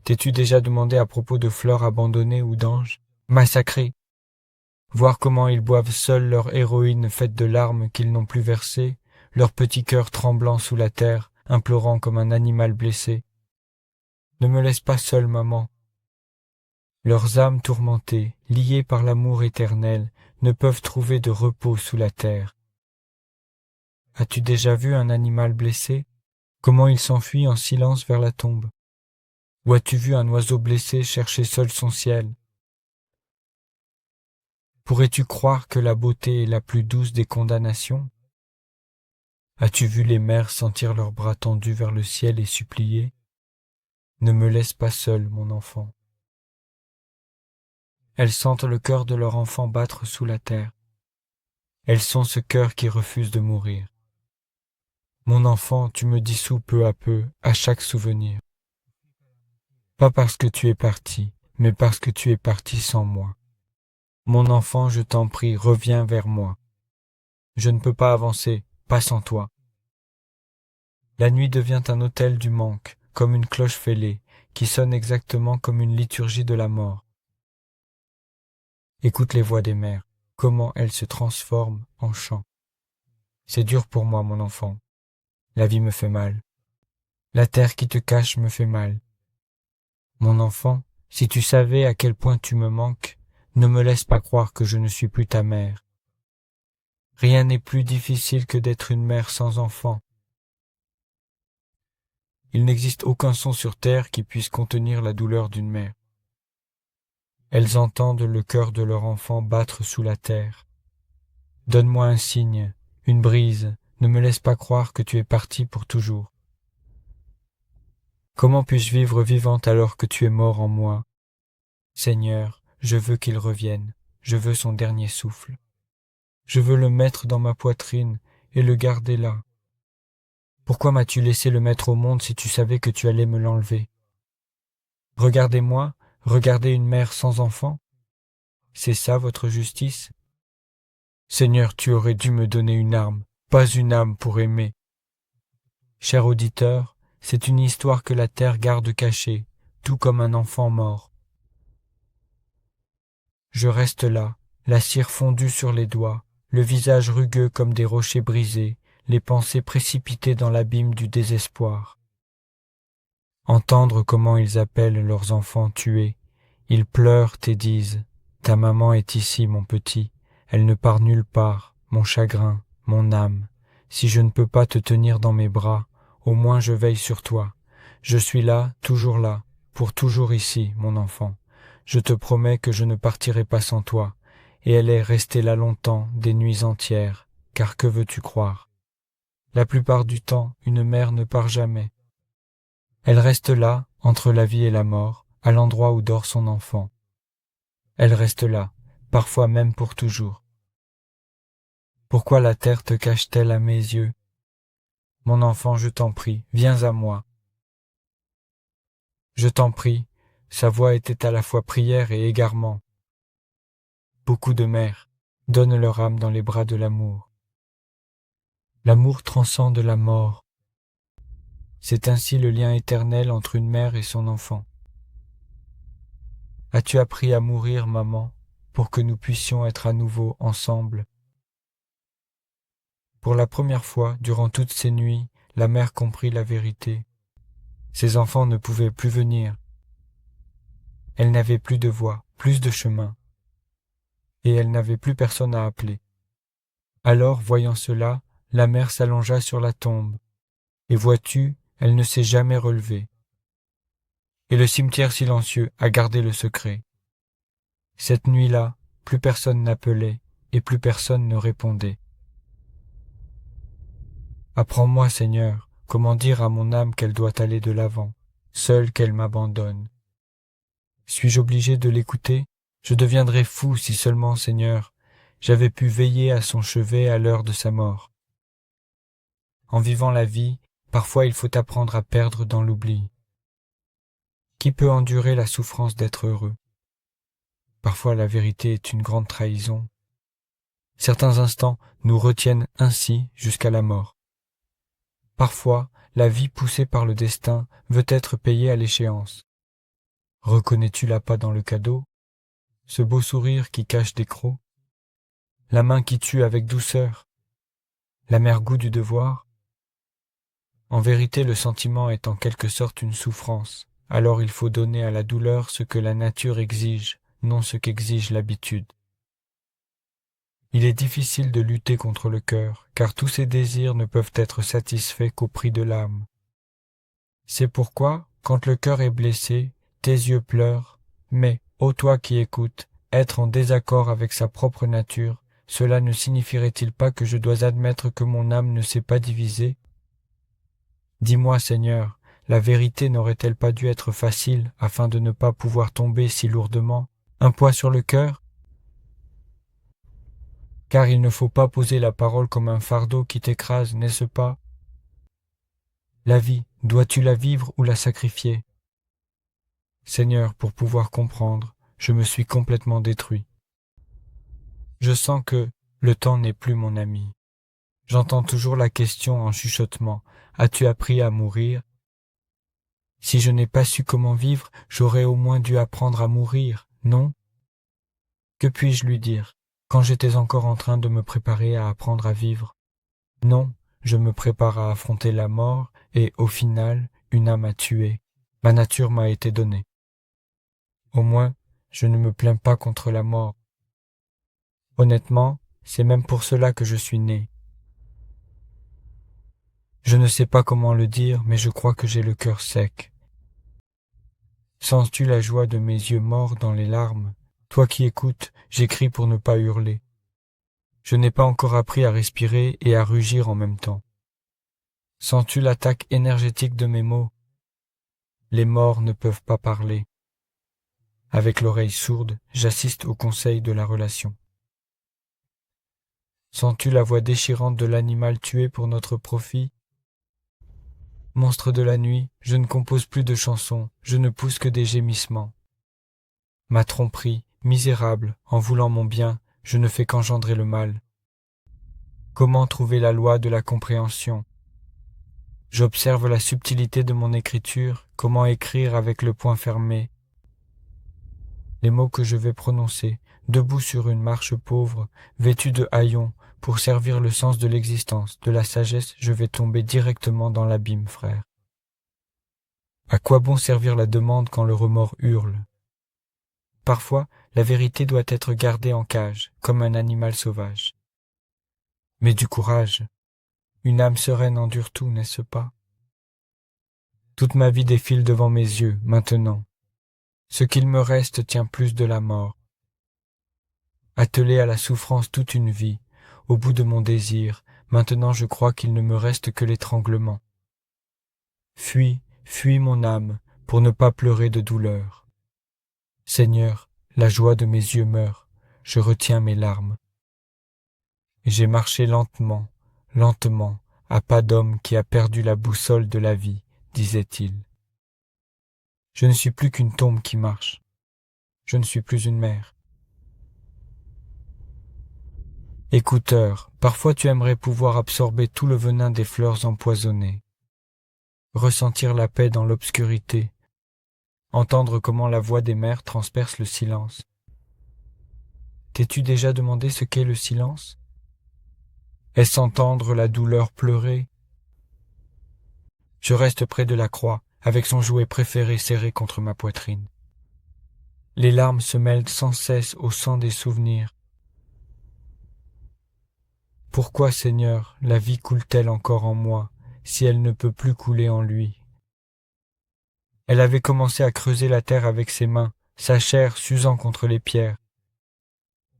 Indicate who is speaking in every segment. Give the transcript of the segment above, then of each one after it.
Speaker 1: T'es-tu déjà demandé à propos de fleurs abandonnées ou d'anges, massacrés? Voir comment ils boivent seuls leur héroïne faite de larmes qu'ils n'ont plus versées, leur petit cœur tremblant sous la terre, implorant comme un animal blessé. Ne me laisse pas seul, maman. Leurs âmes tourmentées, liées par l'amour éternel, ne peuvent trouver de repos sous la terre. As-tu déjà vu un animal blessé? Comment il s'enfuit en silence vers la tombe? Ou as-tu vu un oiseau blessé chercher seul son ciel? Pourrais-tu croire que la beauté est la plus douce des condamnations? As-tu vu les mères sentir leurs bras tendus vers le ciel et supplier? Ne me laisse pas seul, mon enfant. Elles sentent le cœur de leur enfant battre sous la terre. Elles sont ce cœur qui refuse de mourir. Mon enfant, tu me dissous peu à peu, à chaque souvenir. Pas parce que tu es parti, mais parce que tu es parti sans moi. Mon enfant, je t'en prie, reviens vers moi. Je ne peux pas avancer, pas sans toi. La nuit devient un autel du manque, comme une cloche fêlée, qui sonne exactement comme une liturgie de la mort. Écoute les voix des mères, comment elles se transforment en chant. C'est dur pour moi, mon enfant. La vie me fait mal. La terre qui te cache me fait mal. Mon enfant, si tu savais à quel point tu me manques, ne me laisse pas croire que je ne suis plus ta mère. Rien n'est plus difficile que d'être une mère sans enfant. Il n'existe aucun son sur terre qui puisse contenir la douleur d'une mère. Elles entendent le cœur de leur enfant battre sous la terre. Donne-moi un signe, une brise, ne me laisse pas croire que tu es parti pour toujours. Comment puis-je vivre vivante alors que tu es mort en moi? Seigneur, je veux qu'il revienne, je veux son dernier souffle. Je veux le mettre dans ma poitrine et le garder là. Pourquoi m'as-tu laissé le mettre au monde si tu savais que tu allais me l'enlever? Regardez-moi, regardez une mère sans enfant. C'est ça votre justice? Seigneur, tu aurais dû me donner une arme, pas une âme pour aimer. Cher auditeur, c'est une histoire que la terre garde cachée, tout comme un enfant mort. Je reste là, la cire fondue sur les doigts, le visage rugueux comme des rochers brisés, les pensées précipitées dans l'abîme du désespoir. Entendre comment ils appellent leurs enfants tués, ils pleurent et disent « Ta maman est ici, mon petit, elle ne part nulle part, mon chagrin, mon âme. Si je ne peux pas te tenir dans mes bras, au moins je veille sur toi. Je suis là, pour toujours ici, mon enfant. Je te promets que je ne partirai pas sans toi, et elle est restée là longtemps, des nuits entières, car que veux-tu croire? La plupart du temps, une mère ne part jamais. Elle reste là, entre la vie et la mort, à l'endroit où dort son enfant. Elle reste là, parfois même pour toujours. Pourquoi la terre te cache-t-elle à mes yeux? Mon enfant, je t'en prie, viens à moi. Je t'en prie, sa voix était à la fois prière et égarement. Beaucoup de mères donnent leur âme dans les bras de l'amour. L'amour transcende la mort. C'est ainsi le lien éternel entre une mère et son enfant. As-tu appris à mourir, maman, pour que nous puissions être à nouveau ensemble? Pour la première fois, durant toutes ces nuits, la mère comprit la vérité. Ses enfants ne pouvaient plus venir. Elle n'avait plus de voix, plus de chemin. Et elle n'avait plus personne à appeler. Alors, voyant cela, la mère s'allongea sur la tombe. Et vois-tu, elle ne s'est jamais relevée. Et le cimetière silencieux a gardé le secret. Cette nuit-là, plus personne n'appelait et plus personne ne répondait. Apprends-moi, Seigneur, comment dire à mon âme qu'elle doit aller de l'avant, seule qu'elle m'abandonne. Suis-je obligé de l'écouter? Je deviendrais fou si seulement, Seigneur, j'avais pu veiller à son chevet à l'heure de sa mort. En vivant la vie, parfois il faut apprendre à perdre dans l'oubli. Qui peut endurer la souffrance d'être heureux? Parfois la vérité est une grande trahison. Certains instants nous retiennent ainsi jusqu'à la mort. Parfois, la vie poussée par le destin veut être payée à l'échéance. Reconnais-tu l'appât dans le cadeau, ce beau sourire qui cache des crocs, la main qui tue avec douceur, l'amer goût du devoir? En vérité, le sentiment est en quelque sorte une souffrance, alors il faut donner à la douleur ce que la nature exige, non ce qu'exige l'habitude. Il est difficile de lutter contre le cœur, car tous ses désirs ne peuvent être satisfaits qu'au prix de l'âme. C'est pourquoi, quand le cœur est blessé, tes yeux pleurent, mais, ô toi qui écoutes, être en désaccord avec sa propre nature, cela ne signifierait-il pas que je dois admettre que mon âme ne s'est pas divisée? Dis-moi, Seigneur, la vérité n'aurait-elle pas dû être facile afin de ne pas pouvoir tomber si lourdement, un poids sur le cœur? Car il ne faut pas poser la parole comme un fardeau qui t'écrase, n'est-ce pas? La vie, dois-tu la vivre ou la sacrifier? Seigneur, pour pouvoir comprendre, je me suis complètement détruit. Je sens que le temps n'est plus mon ami. J'entends toujours la question en chuchotement. As-tu appris à mourir? Si je n'ai pas su comment vivre, j'aurais au moins dû apprendre à mourir, non? Que puis-je lui dire, quand j'étais encore en train de me préparer à apprendre à vivre? Non, je me prépare à affronter la mort et, au final, une âme à tuer. Ma nature m'a été donnée. Au moins, je ne me plains pas contre la mort. Honnêtement, c'est même pour cela que je suis né. Je ne sais pas comment le dire, mais je crois que j'ai le cœur sec. Sens-tu la joie de mes yeux morts dans les larmes? Toi qui écoutes, j'écris pour ne pas hurler. Je n'ai pas encore appris à respirer et à rugir en même temps. Sens-tu l'attaque énergétique de mes mots? Les morts ne peuvent pas parler. Avec l'oreille sourde, j'assiste au conseil de la relation. Sens-tu la voix déchirante de l'animal tué pour notre profit? Monstre de la nuit, je ne compose plus de chansons, je ne pousse que des gémissements. Ma tromperie, misérable, en voulant mon bien, je ne fais qu'engendrer le mal. Comment trouver la loi de la compréhension? J'observe la subtilité de mon écriture, comment écrire avec le poing fermé. Les mots que je vais prononcer, debout sur une marche pauvre, vêtu de haillons, pour servir le sens de l'existence, de la sagesse, je vais tomber directement dans l'abîme, frère. À quoi bon servir la demande quand le remords hurle? Parfois, la vérité doit être gardée en cage, comme un animal sauvage. Mais du courage. Une âme sereine endure tout, n'est-ce pas? Toute ma vie défile devant mes yeux, maintenant. Ce qu'il me reste tient plus de la mort. Attelé à la souffrance toute une vie, au bout de mon désir, maintenant je crois qu'il ne me reste que l'étranglement. Fuis, fuis mon âme, pour ne pas pleurer de douleur. Seigneur, la joie de mes yeux meurt, je retiens mes larmes. J'ai marché lentement, lentement, à pas d'homme qui a perdu la boussole de la vie, disait-il. Je ne suis plus qu'une tombe qui marche. Je ne suis plus une mère. Écouteur, parfois tu aimerais pouvoir absorber tout le venin des fleurs empoisonnées, ressentir la paix dans l'obscurité, entendre comment la voix des mers transperce le silence. T'es-tu déjà demandé ce qu'est le silence? Est-ce entendre la douleur pleurer? Je reste près de la croix, avec son jouet préféré serré contre ma poitrine. Les larmes se mêlent sans cesse au sang des souvenirs. Pourquoi, Seigneur, la vie coule-t-elle encore en moi, si elle ne peut plus couler en lui? Elle avait commencé à creuser la terre avec ses mains, sa chair s'usant contre les pierres.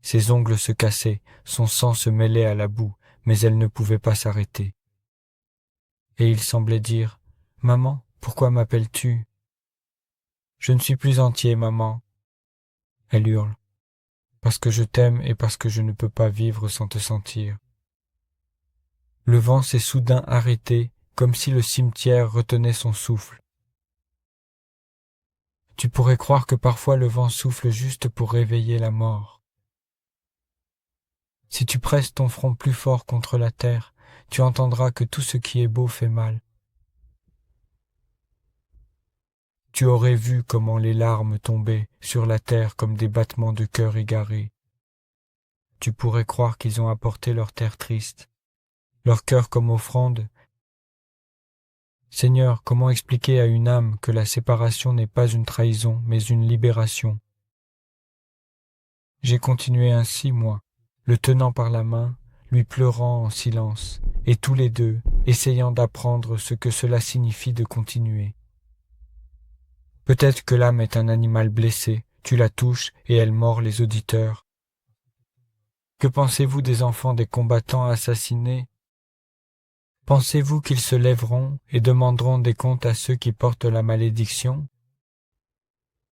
Speaker 1: Ses ongles se cassaient, son sang se mêlait à la boue, mais elle ne pouvait pas s'arrêter. Et il semblait dire, « Maman, pourquoi m'appelles-tu » ? « Je ne suis plus entier, maman. » Elle hurle, « Parce que je t'aime et parce que je ne peux pas vivre sans te sentir. » Le vent s'est soudain arrêté, comme si le cimetière retenait son souffle. Tu pourrais croire que parfois le vent souffle juste pour réveiller la mort. Si tu presses ton front plus fort contre la terre, tu entendras que tout ce qui est beau fait mal. tu aurais vu comment les larmes tombaient sur la terre comme des battements de cœur égarés. Tu pourrais croire qu'ils ont apporté leur terre triste, leur cœur comme offrande. Seigneur, comment expliquer à une âme que la séparation n'est pas une trahison, mais une libération? J'ai continué ainsi, moi, le tenant par la main, lui pleurant en silence, et tous les deux, essayant d'apprendre ce que cela signifie de continuer. Peut-être que l'âme est un animal blessé, tu la touches et elle mord les auditeurs. Que pensez-vous des enfants des combattants assassinés? Pensez-vous qu'ils se lèveront et demanderont des comptes à ceux qui portent la malédiction?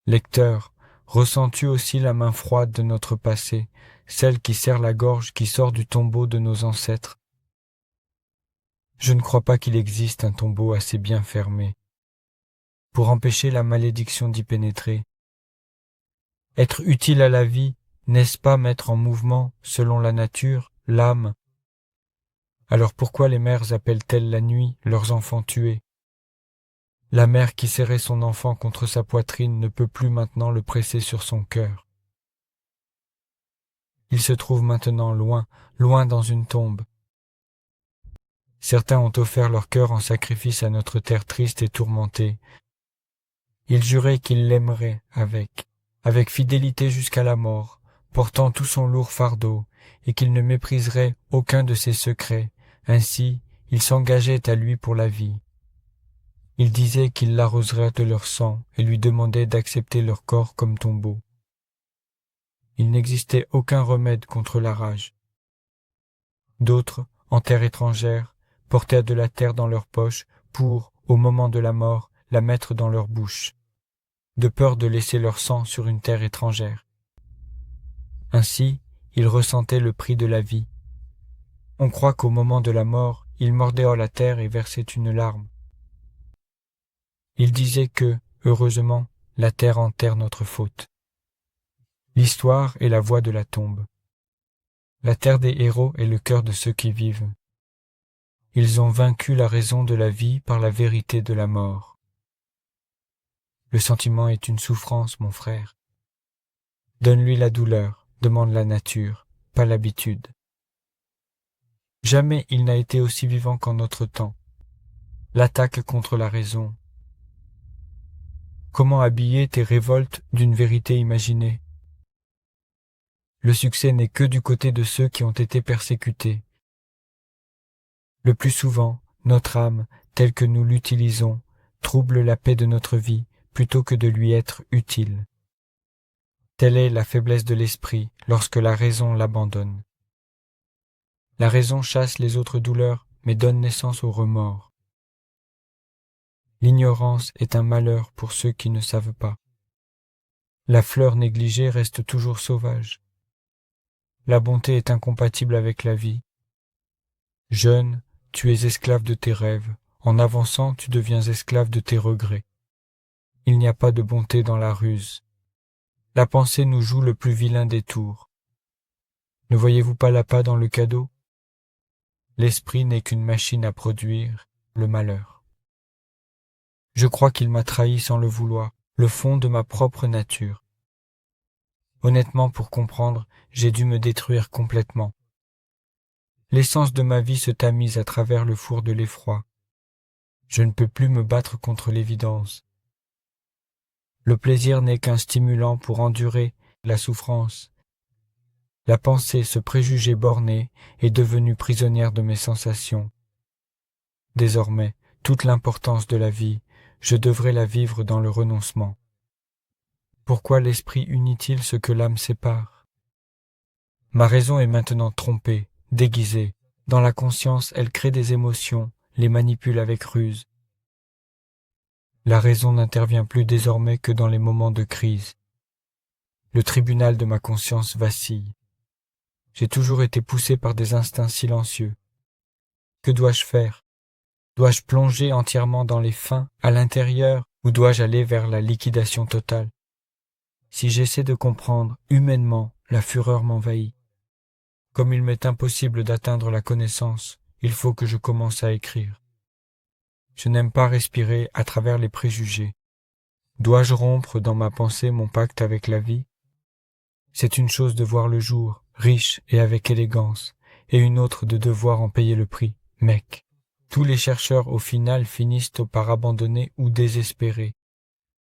Speaker 1: Lecteur, ressens-tu aussi la main froide de notre passé, celle qui serre la gorge qui sort du tombeau de nos ancêtres? Je ne crois pas qu'il existe un tombeau assez bien fermé pour empêcher la malédiction d'y pénétrer. Être utile à la vie, n'est-ce pas mettre en mouvement, selon la nature, l'âme? Alors pourquoi les mères appellent-elles la nuit leurs enfants tués? La mère qui serrait son enfant contre sa poitrine ne peut plus maintenant le presser sur son cœur. Il se trouve maintenant loin, loin dans une tombe. Certains ont offert leur cœur en sacrifice à notre terre triste et tourmentée. Ils juraient qu'ils l'aimeraient avec fidélité jusqu'à la mort, portant tout son lourd fardeau, et qu'ils ne mépriseraient aucun de ses secrets. Ainsi, ils s'engageaient à lui pour la vie. Ils disaient qu'ils l'arroseraient de leur sang et lui demandaient d'accepter leur corps comme tombeau. Il n'existait aucun remède contre la rage. D'autres, en terre étrangère, portèrent de la terre dans leur poche pour, au moment de la mort, la mettre dans leur bouche, de peur de laisser leur sang sur une terre étrangère. Ainsi, ils ressentaient le prix de la vie. On croit qu'au moment de la mort, ils mordaient la terre et versaient une larme. Ils disaient que, heureusement, la terre enterre notre faute. L'histoire est la voix de la tombe. La terre des héros est le cœur de ceux qui vivent. Ils ont vaincu la raison de la vie par la vérité de la mort. Le sentiment est une souffrance, mon frère. Donne-lui la douleur, demande la nature, pas l'habitude. Jamais il n'a été aussi vivant qu'en notre temps. L'attaque contre la raison. Comment habiller tes révoltes d'une vérité imaginée? Le succès n'est que du côté de ceux qui ont été persécutés. Le plus souvent, notre âme, telle que nous l'utilisons, trouble la paix de notre vie plutôt que de lui être utile. Telle est la faiblesse de l'esprit lorsque la raison l'abandonne. La raison chasse les autres douleurs, mais donne naissance au remords. L'ignorance est un malheur pour ceux qui ne savent pas. La fleur négligée reste toujours sauvage. La bonté est incompatible avec la vie. Jeune, tu es esclave de tes rêves. En avançant, tu deviens esclave de tes regrets. Il n'y a pas de bonté dans la ruse. La pensée nous joue le plus vilain des tours. Ne voyez-vous pas l'appât dans le cadeau? L'esprit n'est qu'une machine à produire le malheur. Je crois qu'il m'a trahi sans le vouloir, le fond de ma propre nature. Honnêtement, pour comprendre, j'ai dû me détruire complètement. L'essence de ma vie se tamise à travers le four de l'effroi. Je ne peux plus me battre contre l'évidence. Le plaisir n'est qu'un stimulant pour endurer la souffrance. La pensée, ce préjugé borné, est devenue prisonnière de mes sensations. Désormais, toute l'importance de la vie, je devrais la vivre dans le renoncement. Pourquoi l'esprit unit-il ce que l'âme sépare? Ma raison est maintenant trompée, déguisée. Dans la conscience, elle crée des émotions, les manipule avec ruse. La raison n'intervient plus désormais que dans les moments de crise. Le tribunal de ma conscience vacille. J'ai toujours été poussé par des instincts silencieux. Que dois-je faire? Dois-je plonger entièrement dans les fins, à l'intérieur, ou dois-je aller vers la liquidation totale? Si j'essaie de comprendre, humainement, la fureur m'envahit. Comme il m'est impossible d'atteindre la connaissance, il faut que je commence à écrire. Je n'aime pas respirer à travers les préjugés. Dois-je rompre dans ma pensée mon pacte avec la vie? C'est une chose de voir le jour, riche et avec élégance, et une autre de devoir en payer le prix, mec. Tous les chercheurs au final finissent par abandonner ou désespérer.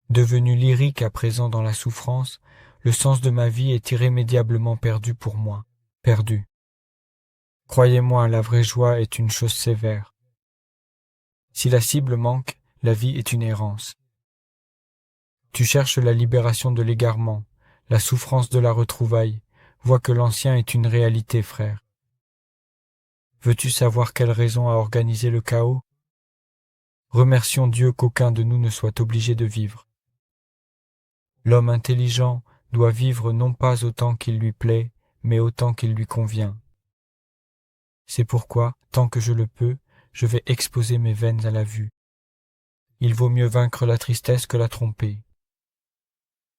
Speaker 1: Devenu lyrique à présent dans la souffrance, le sens de ma vie est irrémédiablement perdu pour moi. Perdu. Croyez-moi, la vraie joie est une chose sévère. Si la cible manque, la vie est une errance. Tu cherches la libération de l'égarement, la souffrance de la retrouvaille. Vois que l'ancien est une réalité, frère. Veux-tu savoir quelle raison a organisé le chaos? Remercions Dieu qu'aucun de nous ne soit obligé de vivre. L'homme intelligent doit vivre non pas autant qu'il lui plaît, mais autant qu'il lui convient. C'est pourquoi, tant que je le peux, je vais exposer mes veines à la vue. Il vaut mieux vaincre la tristesse que la tromper.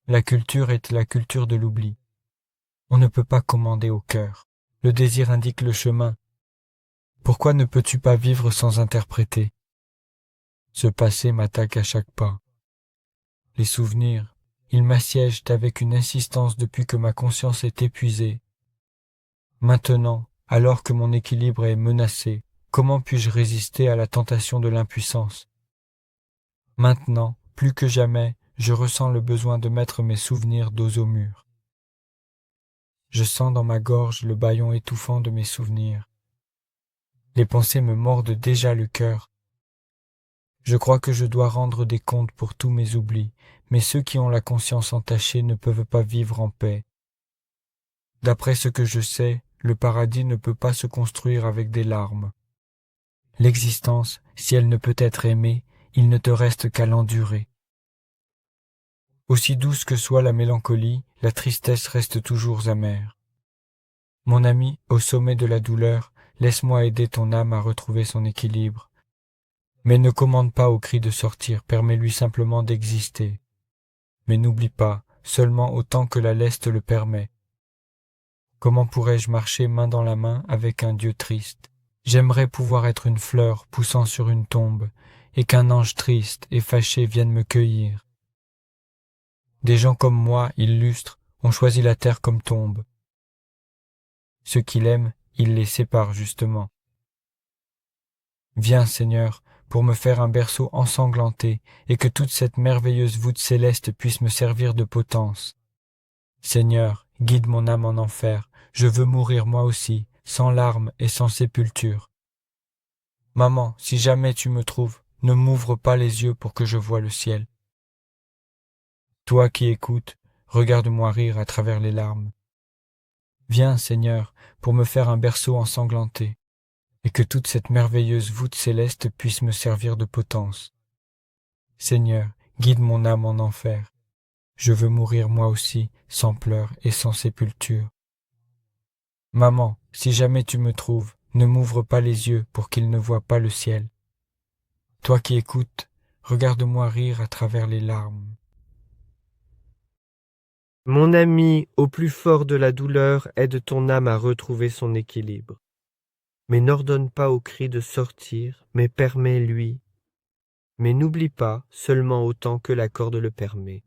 Speaker 1: La culture est la culture de l'oubli. On ne peut pas commander au cœur. Le désir indique le chemin. Pourquoi ne peux-tu pas vivre sans interpréter? Ce passé m'attaque à chaque pas. Les souvenirs, ils m'assiègent avec une insistance depuis que ma conscience est épuisée. Maintenant, alors que mon équilibre est menacé, comment puis-je résister à la tentation de l'impuissance? Maintenant, plus que jamais, je ressens le besoin de mettre mes souvenirs dos au mur. Je sens dans ma gorge le bâillon étouffant de mes souvenirs. Les pensées me mordent déjà le cœur. Je crois que je dois rendre des comptes pour tous mes oublis, mais ceux qui ont la conscience entachée ne peuvent pas vivre en paix. D'après ce que je sais, le paradis ne peut pas se construire avec des larmes. L'existence, si elle ne peut être aimée, il ne te reste qu'à l'endurer. Aussi douce que soit la mélancolie, la tristesse reste toujours amère. Mon ami, au sommet de la douleur, laisse-moi aider ton âme à retrouver son équilibre. Mais ne commande pas au cri de sortir, permets-lui simplement d'exister. Mais n'oublie pas, seulement autant que la leste le permet. Comment pourrais-je marcher main dans la main avec un Dieu triste? J'aimerais pouvoir être une fleur poussant sur une tombe, et qu'un ange triste et fâché vienne me cueillir. Des gens comme moi, illustres, ont choisi la terre comme tombe. Ceux qu'il aime, il les sépare justement. Viens, Seigneur, pour me faire un berceau ensanglanté, et que toute cette merveilleuse voûte céleste puisse me servir de potence. Seigneur, guide mon âme en enfer, je veux mourir moi aussi, sans larmes et sans sépulture. Maman, si jamais tu me trouves, ne m'ouvre pas les yeux pour que je voie le ciel. Toi qui écoutes, regarde-moi rire à travers les larmes. Viens, Seigneur, pour me faire un berceau ensanglanté, et que toute cette merveilleuse voûte céleste puisse me servir de potence. Seigneur, guide mon âme en enfer. Je veux mourir moi aussi, sans pleurs et sans sépulture. Maman, si jamais tu me trouves, ne m'ouvre pas les yeux pour qu'ils ne voient pas le ciel. Toi qui écoutes, regarde-moi rire à travers les larmes.
Speaker 2: Mon ami, au plus fort de la douleur, aide ton âme à retrouver son équilibre. Mais n'ordonne pas au cri de sortir, mais permets-lui. Mais n'oublie pas, seulement autant que la corde le permet.